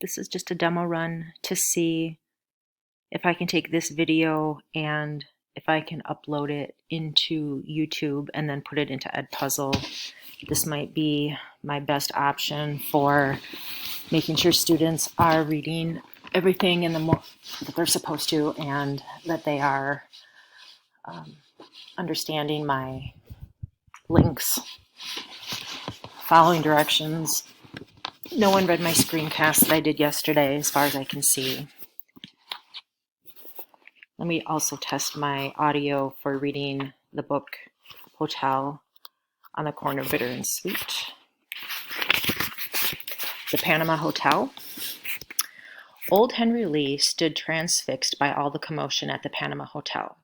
This is just a demo run to see if I can take this video and if I can upload it into YouTube and then put it into Edpuzzle. This might be my best option for making sure students are reading everything in the that they're supposed to, and that they are understanding my links, following directions. No one read my screencast that I did yesterday, as far as I can see. Let me also test my audio for reading the book Hotel on the Corner, Bitter and Sweet. The Panama Hotel. Old Henry Lee stood transfixed by all the commotion at the Panama Hotel.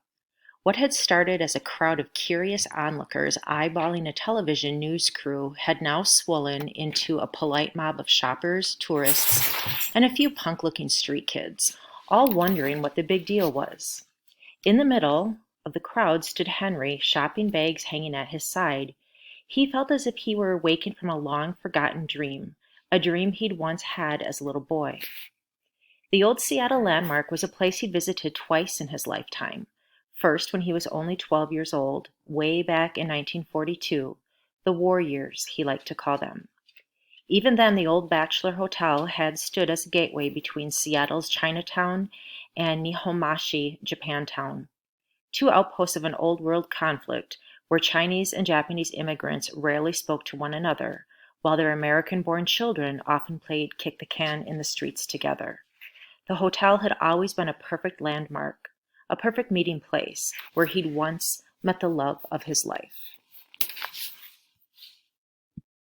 What had started as a crowd of curious onlookers eyeballing a television news crew had now swollen into a polite mob of shoppers, tourists, and a few punk-looking street kids, all wondering what the big deal was. In the middle of the crowd stood Henry, shopping bags hanging at his side. He felt as if he were awakened from a long-forgotten dream, a dream he'd once had as a little boy. The old Seattle landmark was a place he'd visited twice in his lifetime. First, when he was only 12 years old, way back in 1942, the war years, he liked to call them. Even then, the old Bachelor Hotel had stood as a gateway between Seattle's Chinatown and Nihonmachi, Japantown, two outposts of an old-world conflict where Chinese and Japanese immigrants rarely spoke to one another, while their American-born children often played kick the can in the streets together. The hotel had always been a perfect landmark, a perfect meeting place where he'd once met the love of his life.